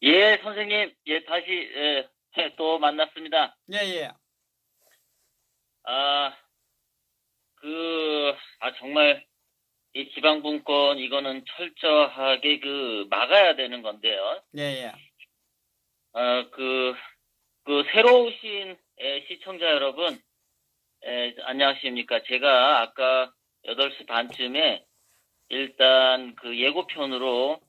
예, 선생님, 예, 다시, 또 만났습니다. 예, 예. 아, 정말, 이 지방분권, 이거는 철저하게 막아야 되는 건데요. 예, 예. 아, 새로 오신 시청자 여러분, 안녕하십니까. 제가 아까 8시 반쯤에 일단 예고편으로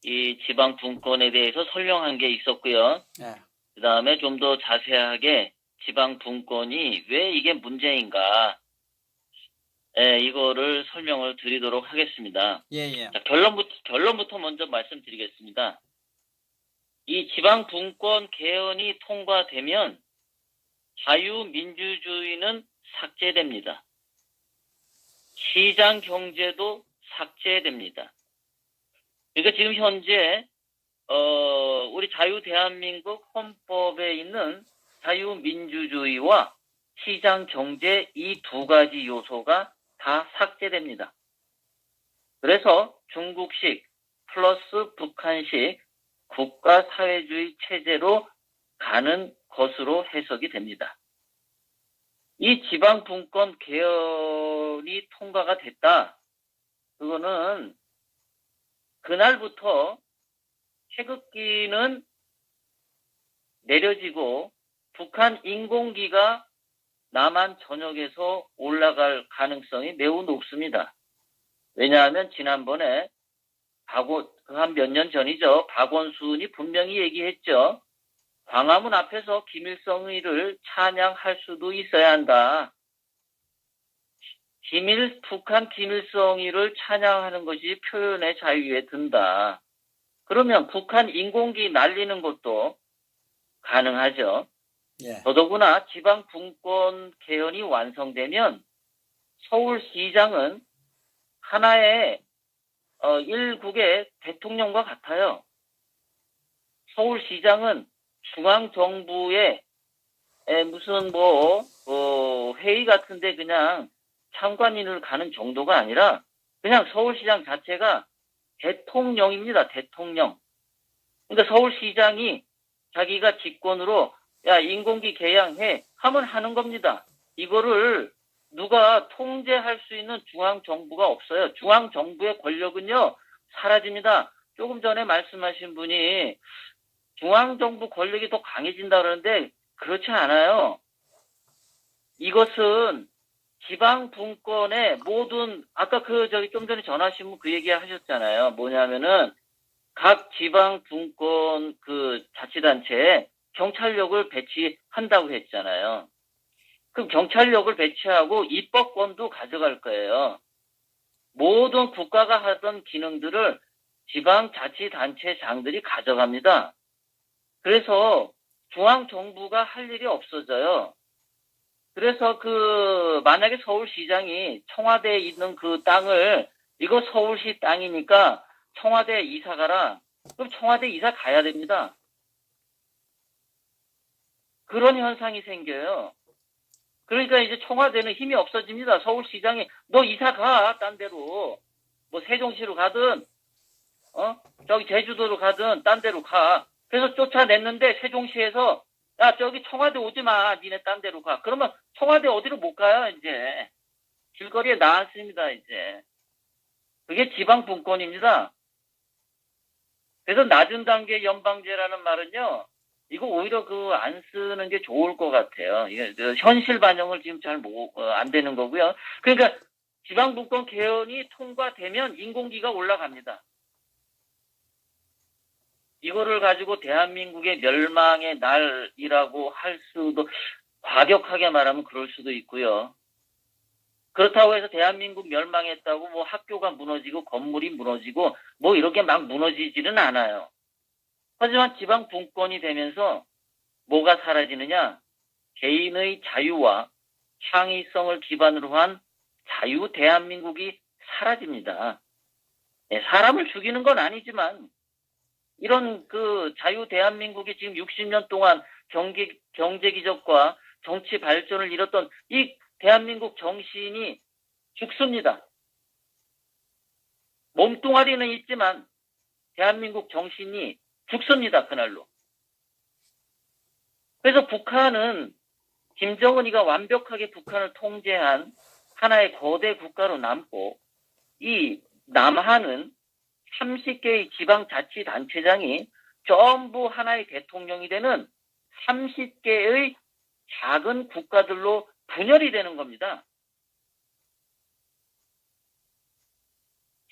이 지방분권에 대해서 설명한 게 있었고요. 예. 그 다음에 좀 더 자세하게 지방분권이 왜 이게 문제인가, 이거를 설명을 드리도록 하겠습니다. 예, 예. 자, 결론부터 먼저 말씀드리겠습니다. 이 지방분권 개헌이 통과되면 자유민주주의는 삭제됩니다. 시장 경제도 삭제됩니다. 그러니까 지금 현재 우리 자유대한민국 헌법에 있는 자유민주주의와 시장 경제 이 두 가지 요소가 다 삭제됩니다. 그래서 중국식 플러스 북한식 국가사회주의 체제로 가는 것으로 해석이 됩니다. 이 지방분권 개헌이 통과가 됐다. 그거는 그날부터 태극기는 내려지고 북한 인공기가 남한 전역에서 올라갈 가능성이 매우 높습니다. 왜냐하면 지난번에 한 몇 년 전이죠. 박원순이 분명히 얘기했죠. 광화문 앞에서 김일성이를 찬양할 수도 있어야 한다. 북한 김일성이를 찬양하는 것이 표현의 자유에 든다. 그러면 북한 인공기 날리는 것도 가능하죠. 예. 더더구나 지방분권 개헌이 완성되면 서울시장은 하나의 일국의 대통령과 같아요. 서울시장은 중앙정부의 무슨 회의 같은데 그냥 참관인을 가는 정도가 아니라 그냥 서울시장 자체가 대통령입니다. 대통령. 그러니까 서울시장이 자기가 직권으로 야 인공기 개양해 하면 하는 겁니다. 이거를 누가 통제할 수 있는 중앙정부가 없어요. 중앙정부의 권력은요 사라집니다. 조금 전에 말씀하신 분이 중앙정부 권력이 더 강해진다 그러는데 그렇지 않아요. 이것은 지방분권의 모든 아까 좀 전에 전화하신 분 그 얘기 하셨잖아요. 뭐냐면은 각 지방분권 자치단체에 경찰력을 배치한다고 했잖아요. 그럼 경찰력을 배치하고 입법권도 가져갈 거예요. 모든 국가가 하던 기능들을 지방자치단체장들이 가져갑니다. 그래서 중앙정부가 할 일이 없어져요. 그래서 만약에 서울시장이 청와대에 있는 그 땅을 이거 서울시 땅이니까 청와대 이사 가라. 그럼 청와대 이사 가야 됩니다. 그런 현상이 생겨요. 그러니까 이제 청와대는 힘이 없어집니다. 서울시장이 너 이사 가, 딴 데로. 뭐 세종시로 가든 저기 제주도로 가든 딴 데로 가. 그래서 쫓아냈는데 세종시에서 야 저기 청와대 오지 마. 니네 딴 데로 가. 그러면 청와대 어디로 못 가요 이제. 길거리에 나왔습니다 이제. 그게 지방분권입니다. 그래서 낮은 단계 연방제라는 말은요. 이거 오히려 안 쓰는 게 좋을 것 같아요. 이게 현실 반영을 지금 잘 안 되는 거고요. 그러니까 지방분권 개헌이 통과되면 인공기가 올라갑니다. 이거를 가지고 대한민국의 멸망의 날이라고 할 수도 과격하게 말하면 그럴 수도 있고요. 그렇다고 해서 대한민국 멸망했다고 뭐 학교가 무너지고 건물이 무너지고 뭐 이렇게 막 무너지지는 않아요. 하지만 지방분권이 되면서 뭐가 사라지느냐? 개인의 자유와 창의성을 기반으로 한 자유 대한민국이 사라집니다. 사람을 죽이는 건 아니지만 이런 자유 대한민국이 지금 60년 동안 경제 기적과 정치 발전을 이뤘던 이 대한민국 정신이 죽습니다. 몸뚱아리는 있지만 대한민국 정신이 죽습니다. 그날로. 그래서 북한은 김정은이가 완벽하게 북한을 통제한 하나의 거대 국가로 남고, 이 남한은 30개의 지방자치단체장이 전부 하나의 대통령이 되는 30개의 작은 국가들로 분열이 되는 겁니다.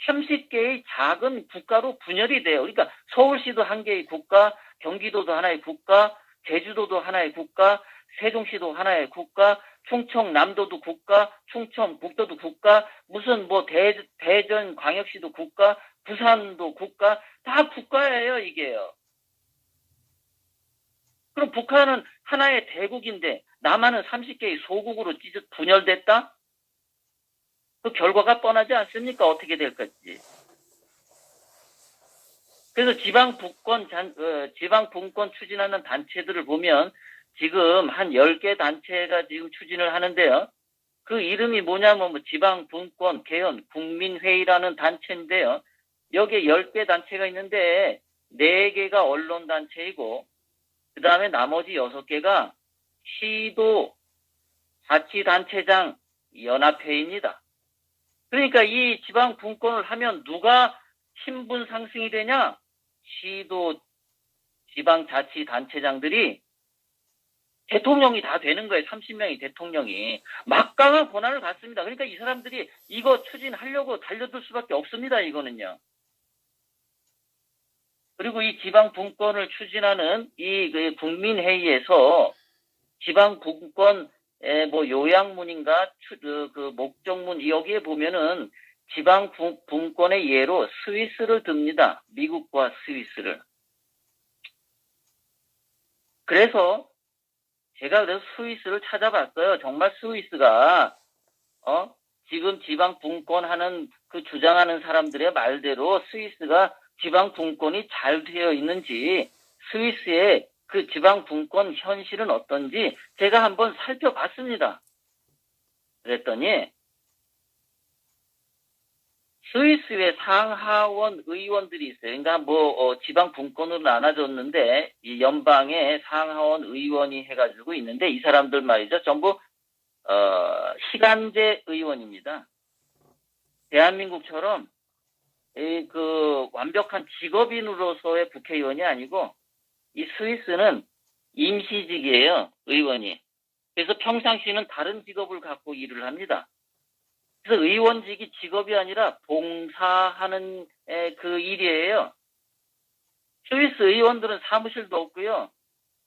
30개의 작은 국가로 분열이 돼요. 그러니까 서울시도 한 개의 국가, 경기도도 하나의 국가, 제주도도 하나의 국가, 세종시도 하나의 국가, 충청남도도 국가, 충청북도도 국가, 무슨 뭐 대전광역시도 국가, 부산도 국가, 다 국가예요, 이게요. 그럼 북한은 하나의 대국인데 남한은 30개의 소국으로 분열됐다? 그 결과가 뻔하지 않습니까? 어떻게 될 건지. 그래서 지방 분권 추진하는 단체들을 보면 지금 한 10개 단체가 지금 추진을 하는데요. 그 이름이 뭐냐면 뭐 지방 분권 개헌 국민회의라는 단체인데요. 여기에 10개 단체가 있는데 4개가 언론 단체이고 그 다음에 나머지 6개가 시도 자치단체장 연합회입니다. 그러니까 이 지방 분권을 하면 누가 신분 상승이 되냐? 시도 지방자치단체장들이 대통령이 다 되는 거예요. 30명이 대통령이. 막강한 권한을 갖습니다. 그러니까 이 사람들이 이거 추진하려고 달려들 수밖에 없습니다. 이거는요. 그리고 이 지방 분권을 추진하는 이 국민회의에서 지방 분권 뭐 요약문인가 그 목적문 여기에 보면은 지방 분권의 예로 스위스를 듭니다. 미국과 스위스를. 그래서 제가 스위스를 찾아봤어요. 정말 스위스가 지금 지방 분권하는 그 주장하는 사람들의 말대로 스위스가 지방 분권이 잘 되어 있는지, 스위스의 그 지방 분권 현실은 어떤지 제가 한번 살펴봤습니다. 그랬더니 스위스의 상하원 의원들이 있어요. 그러니까 뭐 지방 분권으로 나눠졌는데 이 연방의 상하원 의원이 해가지고 있는데 이 사람들 말이죠. 전부 시간제 의원입니다. 대한민국처럼 그 완벽한 직업인으로서의 국회의원이 아니고 이 스위스는 임시직이에요. 의원이. 그래서 평상시는 다른 직업을 갖고 일을 합니다. 그래서 의원직이 직업이 아니라 봉사하는 그 일이에요. 스위스 의원들은 사무실도 없고요.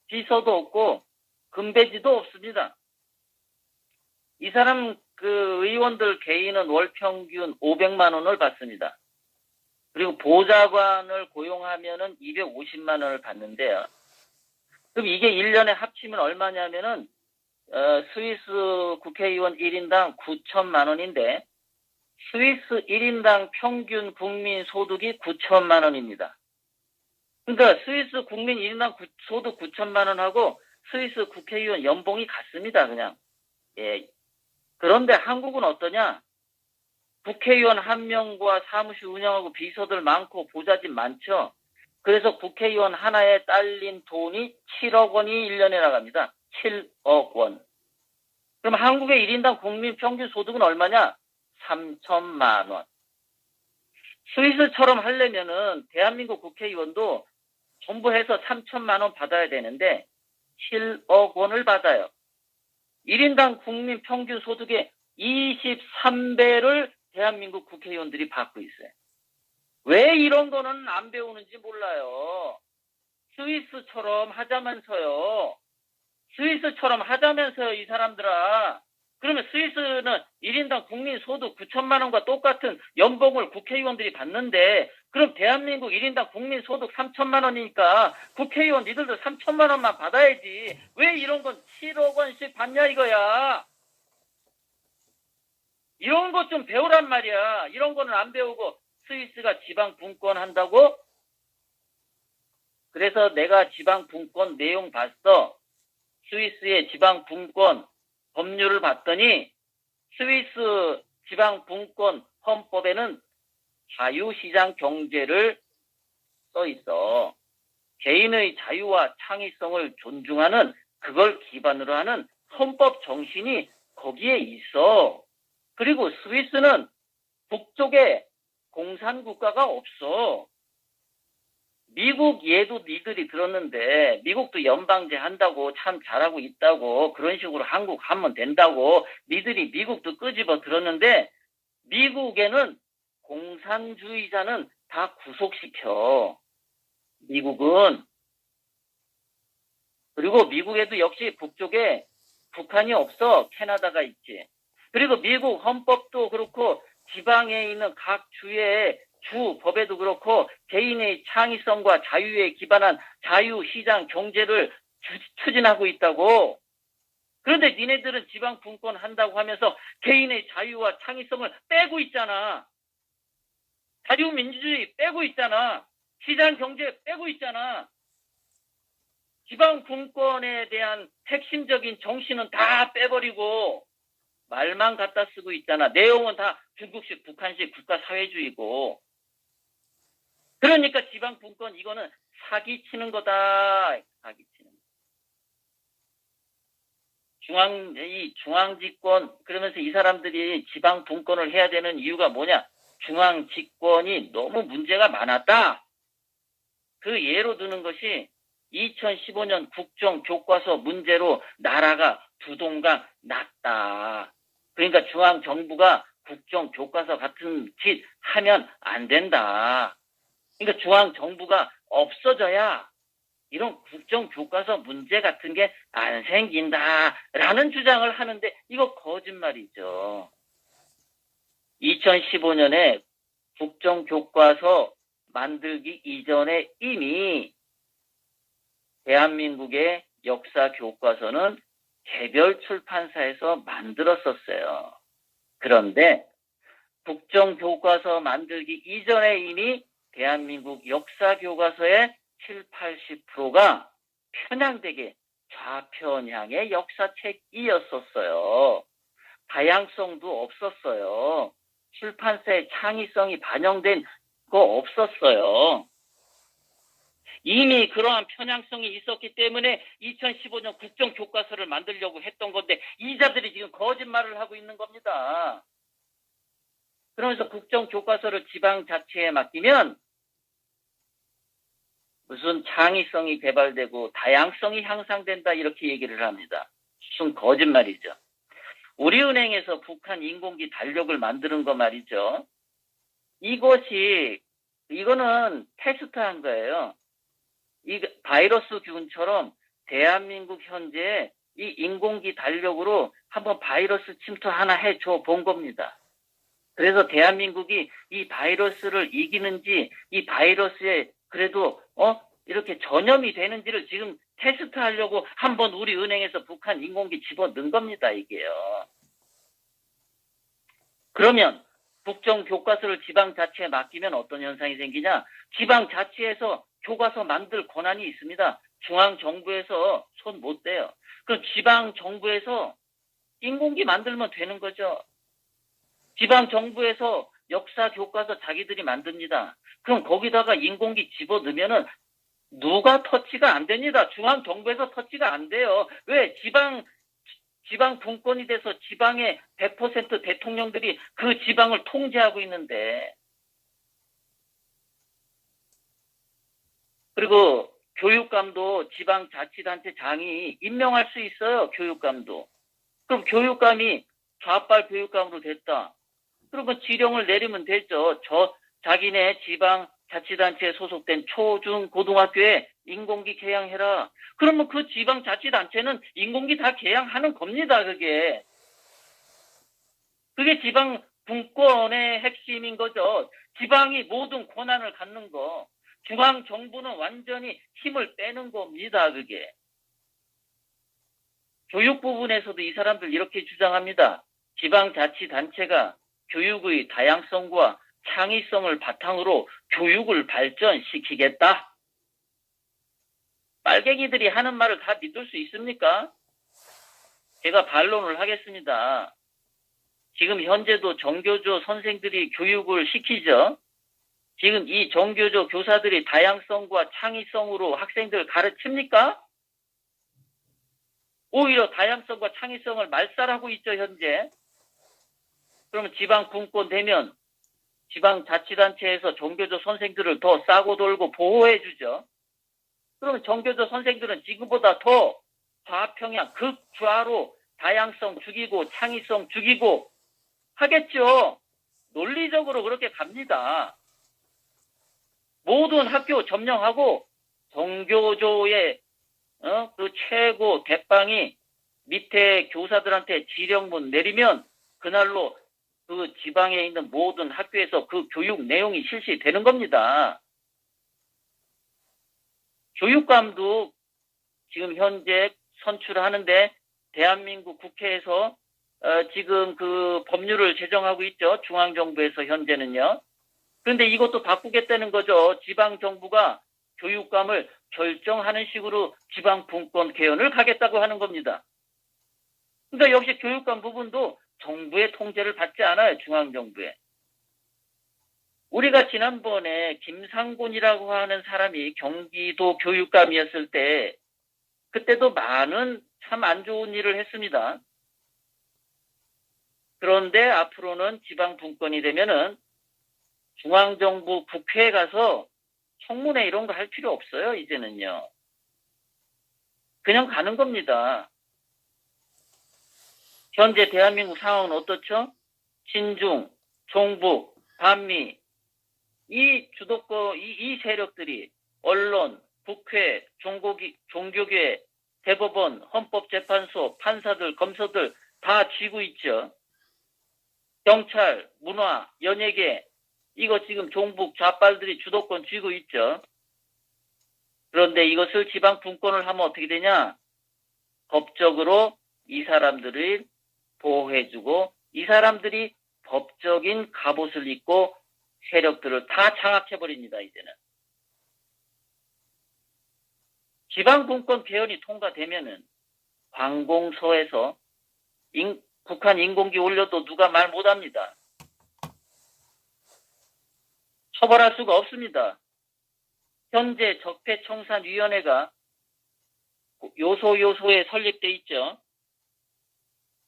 비서도 없고 금배지도 없습니다. 이 사람 그 의원들 개인은 월 평균 500만 원을 받습니다. 그리고 보좌관을 고용하면은 250만 원을 받는데요. 그럼 이게 1년에 합치면 얼마냐면은 스위스 국회의원 1인당 9천만 원인데 스위스 1인당 평균 국민 소득이 9천만 원입니다. 그러니까 스위스 국민 1인당 소득 9천만 원하고 스위스 국회의원 연봉이 같습니다. 그냥. 예. 그런데 한국은 어떠냐? 국회의원 한 명과 사무실 운영하고 비서들 많고 보좌진 많죠. 그래서 국회의원 하나에 딸린 돈이 7억 원이 1년에 나갑니다. 7억 원. 그럼 한국의 1인당 국민 평균 소득은 얼마냐? 3천만 원. 스위스처럼 하려면은 대한민국 국회의원도 전부 해서 3천만 원 받아야 되는데 7억 원을 받아요. 1인당 국민 평균 소득의 23배를 대한민국 국회의원들이 받고 있어요. 왜 이런 거는 안 배우는지 몰라요. 스위스처럼 하자면서요. 이 사람들아. 그러면 스위스는 1인당 국민 소득 9천만 원과 똑같은 연봉을 국회의원들이 받는데 그럼 대한민국 1인당 국민 소득 3천만 원이니까 국회의원 니들도 3천만 원만 받아야지. 왜 이런 건 7억 원씩 받냐 이거야. 이런 것 좀 배우란 말이야. 이런 거는 안 배우고 스위스가 지방 분권한다고? 그래서 내가 지방 분권 내용 봤어. 스위스의 지방 분권 법률을 봤더니 스위스 지방 분권 헌법에는 자유시장 경제를 써 있어. 개인의 자유와 창의성을 존중하는 그걸 기반으로 하는 헌법 정신이 거기에 있어. 그리고 스위스는 북쪽에 공산국가가 없어. 미국 얘도 니들이 들었는데 미국도 연방제 한다고 참 잘하고 있다고 그런 식으로 한국 하면 된다고 니들이 미국도 끄집어 들었는데 미국에는 공산주의자는 다 구속시켜. 미국은. 그리고 미국에도 역시 북쪽에 북한이 없어. 캐나다가 있지. 그리고 미국 헌법도 그렇고 지방에 있는 각 주의 주 법에도 그렇고 개인의 창의성과 자유에 기반한 자유시장 경제를 추진하고 있다고. 그런데 니네들은 지방 분권 한다고 하면서 개인의 자유와 창의성을 빼고 있잖아. 자유민주주의 빼고 있잖아. 시장 경제 빼고 있잖아. 지방 분권에 대한 핵심적인 정신은 다 빼버리고 말만 갖다 쓰고 있잖아. 내용은 다 중국식, 북한식 국가사회주의고. 그러니까 지방 분권 이거는 사기치는 거다. 사기치는. 중앙집권 그러면서 이 사람들이 지방 분권을 해야 되는 이유가 뭐냐? 중앙집권이 너무 문제가 많았다. 그 예로 드는 것이 2015년 국정교과서 문제로 나라가 부동강 났다. 그러니까 중앙정부가 국정교과서 같은 짓 하면 안 된다. 그러니까 중앙정부가 없어져야 이런 국정교과서 문제 같은 게 안 생긴다라는 주장을 하는데 이거 거짓말이죠. 2015년에 국정교과서 만들기 이전에 이미 대한민국의 역사 교과서는 개별 출판사에서 만들었었어요. 그런데 국정교과서 만들기 이전에 이미 대한민국 역사 교과서의 70, 80%가 편향되게 좌편향의 역사책이었었어요. 다양성도 없었어요. 출판사의 창의성이 반영된 거 없었어요. 이미 그러한 편향성이 있었기 때문에 2015년 국정교과서를 만들려고 했던 건데 이자들이 지금 거짓말을 하고 있는 겁니다. 그러면서 국정교과서를 지방자치에 맡기면 무슨 창의성이 개발되고 다양성이 향상된다 이렇게 얘기를 합니다. 무슨 거짓말이죠. 우리은행에서 북한 인공기 달력을 만드는 거 말이죠. 이거는 테스트한 거예요. 이 바이러스균처럼 대한민국 현재 이 인공기 달력으로 한번 바이러스 침투 하나 해줘 본 겁니다. 그래서 대한민국이 이 바이러스를 이기는지 이 바이러스에 그래도 이렇게 전염이 되는지를 지금 테스트하려고 한번 우리 은행에서 북한 인공기 집어넣은 겁니다. 이게요. 그러면 국정교과서를 지방자치에 맡기면 어떤 현상이 생기냐? 지방자치에서 교과서 만들 권한이 있습니다. 중앙정부에서 손 못 대요. 그럼 지방정부에서 인공기 만들면 되는 거죠. 지방정부에서 역사교과서 자기들이 만듭니다. 그럼 거기다가 인공기 집어넣으면은 누가 터치가 안 됩니다. 중앙정부에서 터치가 안 돼요. 왜? 지방 분권이 돼서 지방의 100% 대통령들이 그 지방을 통제하고 있는데. 그리고 교육감도 지방자치단체장이 임명할 수 있어요. 교육감도. 그럼 교육감이 좌빨 교육감으로 됐다. 그러면 지령을 내리면 되죠. 자기네 지방자치단체에 소속된 초, 중, 고등학교에 인공기 개양해라. 그러면 그 지방자치단체는 인공기 다 개양하는 겁니다. 그게 지방 분권의 핵심인 거죠. 지방이 모든 권한을 갖는 거. 중앙정부는 완전히 힘을 빼는 겁니다. 그게. 교육 부분에서도 이 사람들 이렇게 주장합니다. 지방자치단체가 교육의 다양성과 창의성을 바탕으로 교육을 발전시키겠다. 빨갱이들이 하는 말을 다 믿을 수 있습니까? 제가 반론을 하겠습니다. 지금 현재도 정교조 선생들이 교육을 시키죠. 지금 이 정교조 교사들이 다양성과 창의성으로 학생들을 가르칩니까? 오히려 다양성과 창의성을 말살하고 있죠, 현재. 그러면 지방 분권 되면 지방자치단체에서 정교조 선생들을 더 싸고 돌고 보호해주죠. 그러면 정교조 선생들은 지금보다 더 좌평양, 극좌로 다양성 죽이고 창의성 죽이고 하겠죠. 논리적으로 그렇게 갑니다. 모든 학교 점령하고 정교조의 그 최고 대빵이 밑에 교사들한테 지령문 내리면 그날로 그 지방에 있는 모든 학교에서 그 교육 내용이 실시되는 겁니다. 교육감도 지금 현재 선출하는데 대한민국 국회에서 지금 그 법률을 제정하고 있죠. 중앙정부에서 현재는요. 그런데 이것도 바꾸겠다는 거죠. 지방정부가 교육감을 결정하는 식으로 지방분권 개헌을 가겠다고 하는 겁니다. 그러니까 역시 교육감 부분도 정부의 통제를 받지 않아요. 중앙정부에. 우리가 지난번에 김상곤이라고 하는 사람이 경기도 교육감이었을 때 그때도 많은 참 안 좋은 일을 했습니다. 그런데 앞으로는 지방분권이 되면은 중앙정부 국회에 가서 청문회 이런 거 할 필요 없어요. 이제는요. 그냥 가는 겁니다. 현재 대한민국 상황은 어떻죠? 친중, 종북, 반미 이 주도권, 이 세력들이 언론, 국회, 종교계, 대법원, 헌법재판소, 판사들, 검사들 다 쥐고 있죠. 경찰, 문화, 연예계 이거 지금 종북 좌빨들이 주도권 쥐고 있죠. 그런데 이것을 지방 분권을 하면 어떻게 되냐? 법적으로 이 사람들을 보호해주고 이 사람들이 법적인 갑옷을 입고 세력들을 다 장악해버립니다. 이제는. 지방분권 개헌이 통과되면은 관공서에서 북한 인공기 올려도 누가 말 못합니다. 처벌할 수가 없습니다. 현재 적폐청산위원회가 요소에 설립돼 있죠.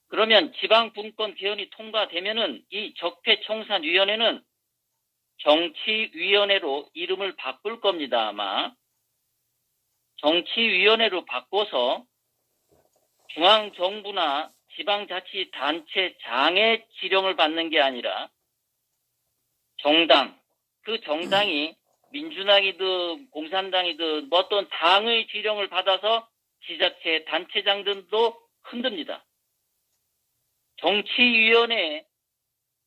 그러면 지방분권 개헌이 통과되면은 이 적폐청산위원회는 정치위원회로 이름을 바꿀 겁니다. 아마. 정치위원회로 바꿔서 중앙정부나 지방자치단체장의 지령을 받는 게 아니라 정당, 그 정당이 민주당이든 공산당이든 뭐 어떤 당의 지령을 받아서 지자체 단체장들도 흔듭니다. 정치위원회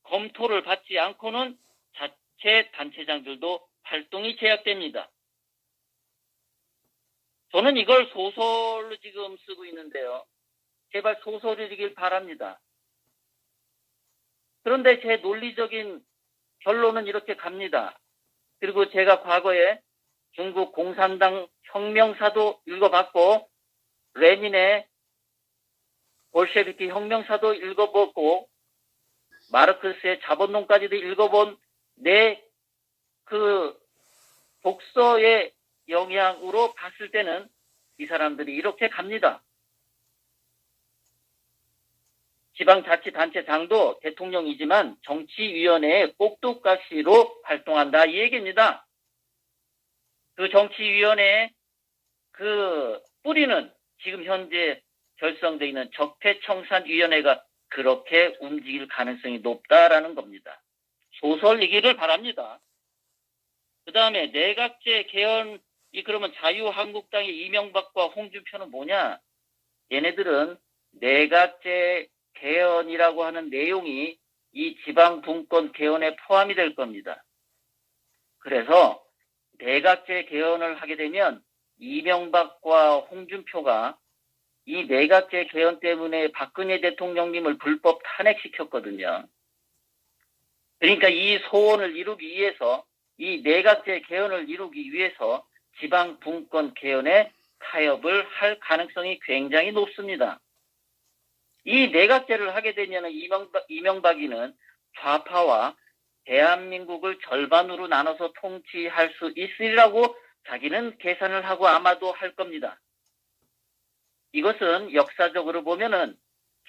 검토를 받지 않고는 자체 단체장들도 활동이 제약됩니다. 저는 이걸 소설로 지금 쓰고 있는데요. 제발 소설이길 바랍니다. 그런데 제 논리적인 결론은 이렇게 갑니다. 그리고 제가 과거에 중국 공산당 혁명사도 읽어봤고 레닌의 볼셰비키 혁명사도 읽어봤고 마르크스의 자본론까지도 읽어본 내 그 독서의 영향으로 봤을 때는 이 사람들이 이렇게 갑니다. 지방자치단체장도 대통령이지만 정치위원회의 꼭두가시로 활동한다 이 얘기입니다. 그 정치위원회의 그 뿌리는 지금 현재 결성되어 있는 적폐청산위원회가 그렇게 움직일 가능성이 높다라는 겁니다. 소설이기를 바랍니다. 그 다음에 내각제 개헌이 그러면 자유한국당의 이명박과 홍준표는 뭐냐? 얘네들은 내각제 개헌이라고 하는 내용이 이 지방분권 개헌에 포함이 될 겁니다. 그래서 내각제 개헌을 하게 되면 이명박과 홍준표가 이 내각제 개헌 때문에 박근혜 대통령님을 불법 탄핵시켰거든요. 그러니까 이 소원을 이루기 위해서 이 내각제 개헌을 이루기 위해서 지방분권 개헌에 타협을 할 가능성이 굉장히 높습니다. 이 내각제를 하게 되면 이명박이는 좌파와 대한민국을 절반으로 나눠서 통치할 수 있으리라고 자기는 계산을 하고 아마도 할 겁니다. 이것은 역사적으로 보면은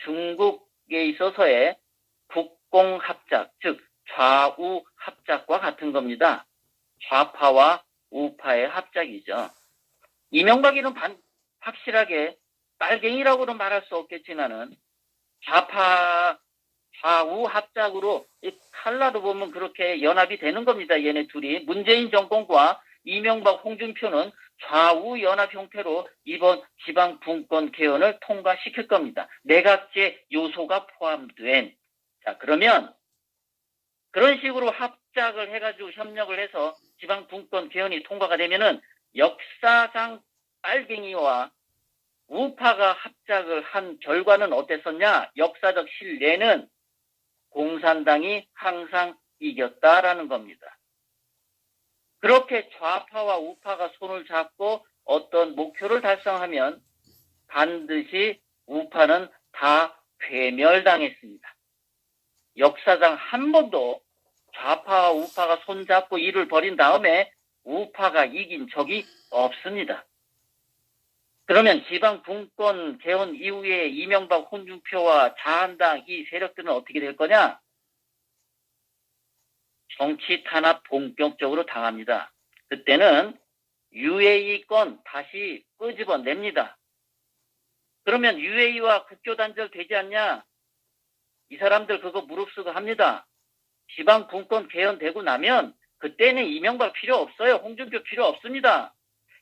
중국에 있어서의 국공합작, 즉 좌우 합작과 같은 겁니다. 좌파와 우파의 합작이죠. 이명박이는 확실하게 빨갱이라고는 말할 수 없겠지만은 좌우 합작으로 칼라도 보면 그렇게 연합이 되는 겁니다. 얘네 둘이. 문재인 정권과 이명박, 홍준표는 좌우 연합 형태로 이번 지방 분권 개헌을 통과시킬 겁니다. 내각제 요소가 포함된. 자, 그러면 그런 식으로 합작을 해가지고 협력을 해서 지방 분권 개헌이 통과가 되면은 역사상 빨갱이와 우파가 합작을 한 결과는 어땠었냐? 역사적 신뢰는 공산당이 항상 이겼다라는 겁니다. 그렇게 좌파와 우파가 손을 잡고 어떤 목표를 달성하면 반드시 우파는 다 괴멸당했습니다. 역사상 한 번도 좌파와 우파가 손잡고 일을 벌인 다음에 우파가 이긴 적이 없습니다. 그러면 지방 분권 개헌 이후에 이명박, 홍준표와 자한당 이 세력들은 어떻게 될 거냐? 정치 탄압 본격적으로 당합니다. 그때는 UAE권 다시 끄집어냅니다. 그러면 UAE와 국교 단절 되지 않냐? 이 사람들 그거 무릅쓰고 합니다. 지방 분권 개헌되고 나면 그때는 이명박 필요 없어요. 홍준표 필요 없습니다.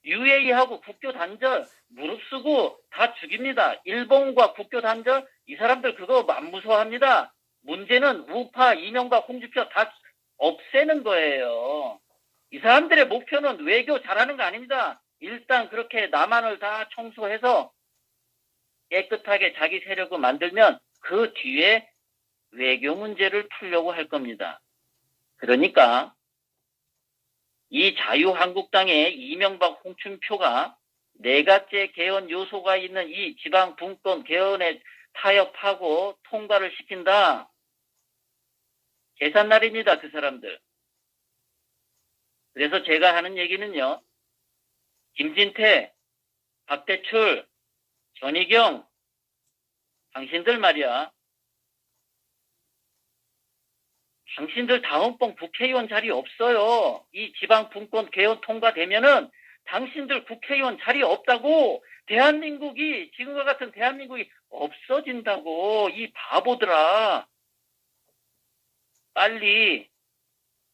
UAE하고 국교 단절 무릅쓰고 다 죽입니다. 일본과 국교 단절 이 사람들 그거 안 무서워합니다. 문제는 우파, 이명박, 홍준표 다 없애는 거예요. 이 사람들의 목표는 외교 잘하는 거 아닙니다. 일단 그렇게 남한을 다 청소해서 깨끗하게 자기 세력을 만들면 그 뒤에 외교 문제를 풀려고 할 겁니다. 그러니까 이 자유한국당의 이명박, 홍준표가 내각제 개헌 요소가 있는 이 지방 분권 개헌에 타협하고 통과를 시킨다. 계산날입니다. 그 사람들. 그래서 제가 하는 얘기는요. 김진태, 박대출, 전희경 당신들 말이야. 당신들 다음번 국회의원 자리 없어요. 이 지방 분권 개헌 통과되면은 당신들 국회의원 자리 없다고. 대한민국이 지금과 같은 대한민국이 없어진다고. 이 바보들아. 빨리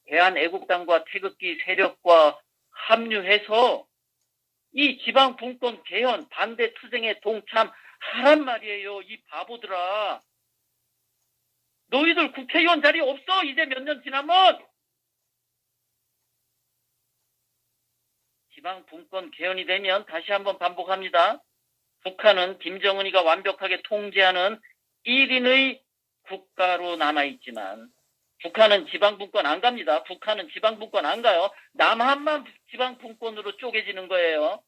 대한애국당과 태극기 세력과 합류해서 이 지방 분권 개헌 반대 투쟁에 동참하란 말이에요. 이 바보들아. 너희들 국회의원 자리 없어. 이제 몇 년 지나면. 지방 분권 개헌이 되면 다시 한번 반복합니다. 북한은 김정은이가 완벽하게 통제하는 1인의 국가로 남아있지만 북한은 지방 분권 안 갑니다. 북한은 지방 분권 안 가요. 남한만 지방 분권으로 쪼개지는 거예요.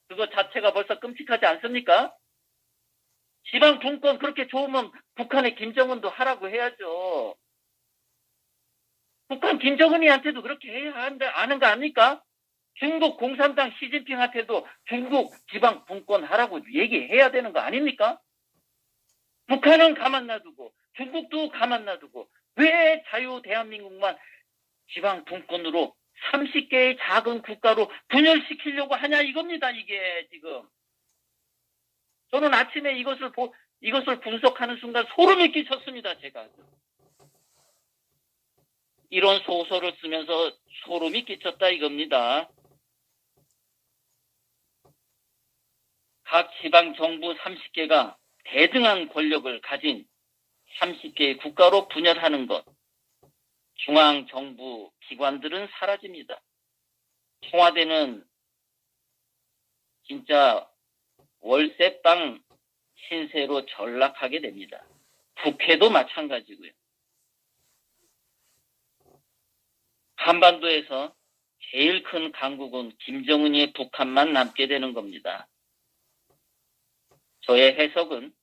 그거 자체가 벌써 끔찍하지 않습니까? 지방 분권 그렇게 좋으면 북한의 김정은도 하라고 해야죠. 북한 김정은이한테도 그렇게 해야 하는 거 아닙니까? 중국 공산당 시진핑한테도 중국 지방 분권 하라고 얘기해야 되는 거 아닙니까? 북한은 가만 놔두고 중국도 가만 놔두고 왜 자유 대한민국만 지방 분권으로 30개의 작은 국가로 분열시키려고 하냐 이겁니다. 이게 지금. 저는 아침에 이것을 분석하는 순간 소름이 끼쳤습니다. 제가. 이런 소설을 쓰면서 소름이 끼쳤다 이겁니다. 각 지방정부 30개가 대등한 권력을 가진 30개의 국가로 분열하는 것. 중앙정부 기관들은 사라집니다. 청와대는 진짜 월세방 신세로 전락하게 됩니다. 국회도 마찬가지고요. 한반도에서 제일 큰 강국은 김정은이의 북한만 남게 되는 겁니다. 저의 해석은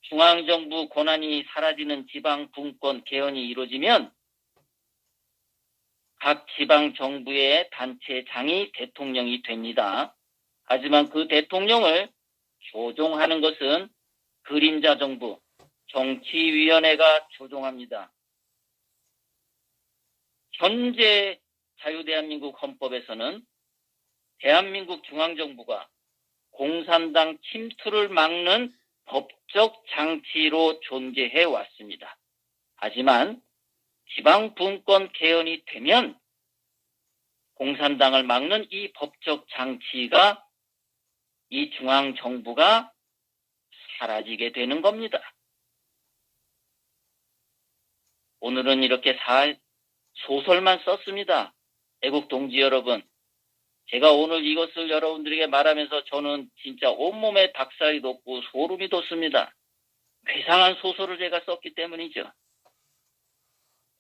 중앙정부 권한이 사라지는 지방 분권 개헌이 이루어지면 각 지방정부의 단체장이 대통령이 됩니다. 하지만 그 대통령을 조종하는 것은 그림자 정부, 정치위원회가 조종합니다. 현재 자유대한민국 헌법에서는 대한민국 중앙정부가 공산당 침투를 막는 법적 장치로 존재해 왔습니다. 하지만 지방분권 개헌이 되면 공산당을 막는 이 법적 장치가 이 중앙정부가 사라지게 되는 겁니다. 오늘은 이렇게 소설만 썼습니다. 애국 동지 여러분, 제가 오늘 이것을 여러분들에게 말하면서 저는 진짜 온몸에 닭살이 돋고 소름이 돋습니다. 괴상한 소설을 제가 썼기 때문이죠.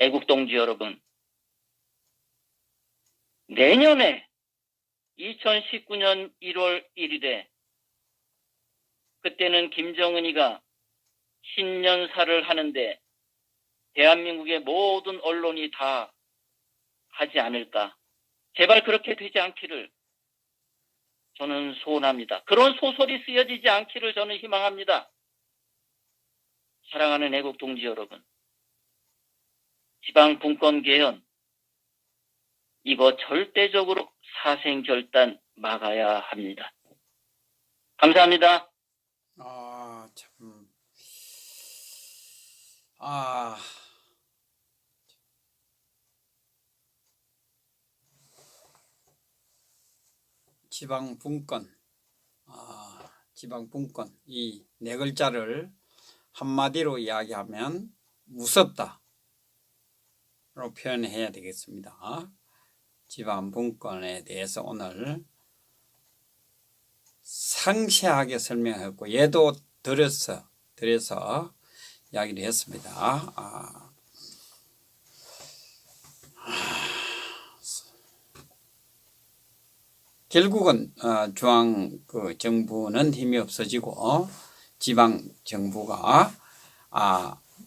애국 동지 여러분, 내년에 2019년 1월 1일에 그때는 김정은이가 신년사를 하는데 대한민국의 모든 언론이 다 하지 않을까. 제발 그렇게 되지 않기를 저는 소원합니다. 그런 소설이 쓰여지지 않기를 저는 희망합니다. 사랑하는 애국 동지 여러분, 지방분권 개헌 이거 절대적으로 사생결단 막아야 합니다. 감사합니다. 참. 지방분권 이 네 글자를 한마디로 이야기하면 무섭다 로 표현해야 되겠습니다. 지방분권에 대해서 오늘 상세하게 설명했고 예도 들어서 이야기를 했습니다. 결국은 중앙 정부는 힘이 없어지고 지방 정부가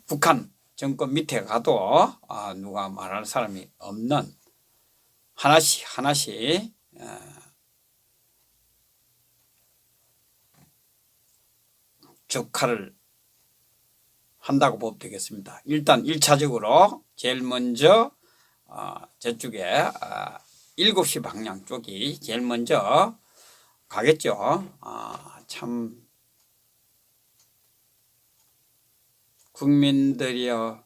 북한 정권 밑에 가도 누가 말할 사람이 없는 하나씩 적화를 한다고 보면 되겠습니다. 일단 1차적으로 제일 먼저 저쪽에 7시 방향 쪽이 제일 먼저 가겠죠. 참 국민들이여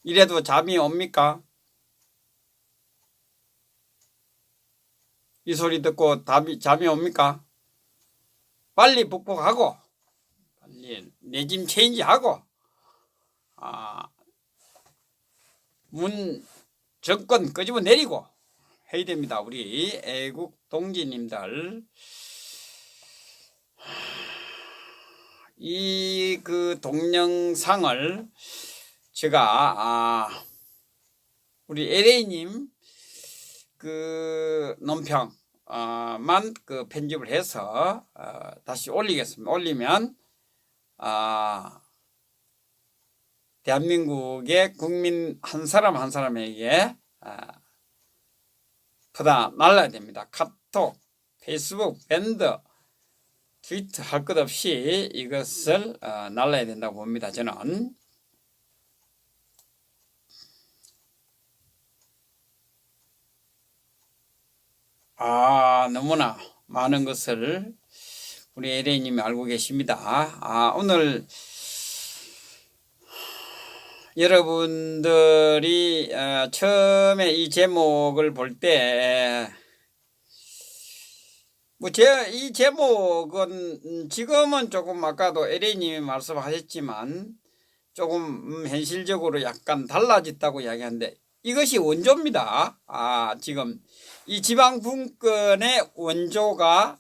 이래도 잠이 옵니까? 이 소리 듣고 잠이 옵니까? 빨리 북복하고 빨리 내짐 체인지하고 문 정권 끄집어 내리고 해야 됩니다. 우리 애국 동지님들 이 동영상을 제가 우리 LA님 논평만 편집을 해서 다시 올리겠습니다. 올리면 대한민국의 국민 한 사람 한 사람에게 퍼다 날라야 됩니다. 카톡, 페이스북, 밴드, 트위터 할 것 없이 이것을 날라야 된다고 봅니다. 저는 너무나 많은 것을 우리 LA님이 알고 계십니다. 오늘 여러분들이 처음에 이 제목을 볼 때 이 제목은 지금은 조금 아까도 LA님이 말씀하셨지만 조금 현실적으로 약간 달라졌다고 이야기하는데 이것이 원조입니다. 지금 이 지방분권의 원조가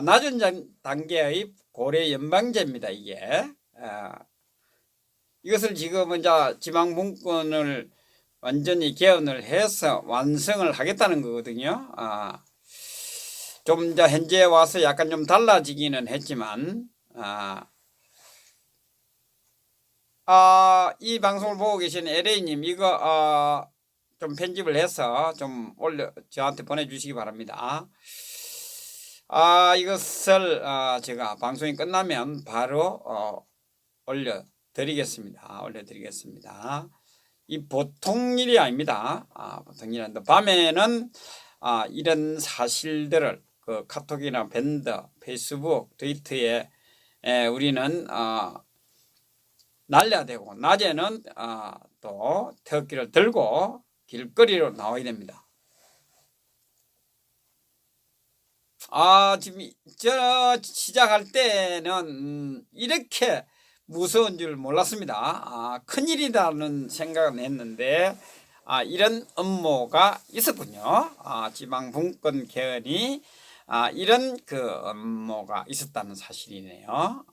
낮은 단계의 고려 연방제입니다. 이게 이것을 지금은 지방분권을 완전히 개헌을 해서 완성을 하겠다는 거거든요. 좀 현재 와서 약간 좀 달라지기는 했지만 이 방송을 보고 계신 LA님 이거 좀 편집을 해서 좀 저한테 보내주시기 바랍니다. 이것을 제가 방송이 끝나면 바로 올려드리겠습니다. 이 보통 일이 아닙니다. 보통 일이 아닌데 밤에는 이런 사실들을 그 카톡이나 밴더, 페이스북, 트위터에 우리는 날려야 되고 낮에는 또 태극기를 들고 길거리로 나와야 됩니다. 지금 저 시작할 때는 이렇게 무서운 줄 몰랐습니다. 큰일이라는 생각은 했는데 이런 업무가 있었군요. 지방분권 개헌이 이런 그 업무가 있었다는 사실이네요.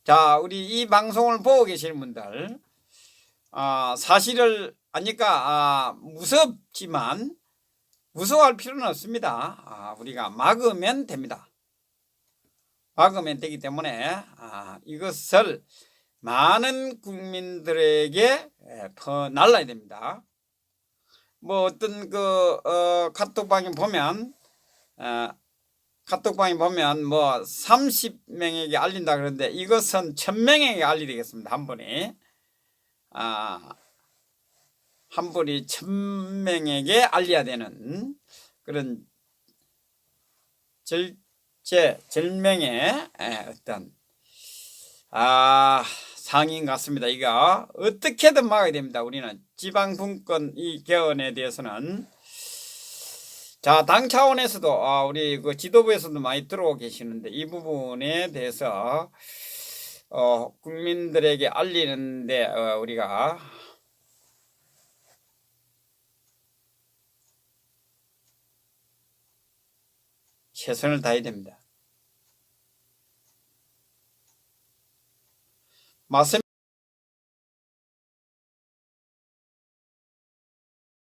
자, 우리 이 방송을 보고 계시는 분들 사실을 아니까 무섭지만 무서워할 필요는 없습니다. 우리가 막으면 됩니다. 막으면 되기 때문에 이것을 많은 국민들에게 퍼날라야 됩니다. 뭐 어떤 그 카톡방에 보면 뭐 30명에게 알린다 그러는데 이것은 1000명에게 알리야 되겠습니다. 한 분이 한 분이 1000명에게 알려야 되는 그런 절명의 어떤 상인 같습니다. 이거 어떻게든 막아야 됩니다. 우리는 지방분권 이 개헌에 대해서는 자, 당 차원에서도 우리 그 지도부에서도 많이 들어오고 계시는데 이 부분에 대해서 국민들에게 알리는데 우리가 최선을 다해야 됩니다. 맞습니다.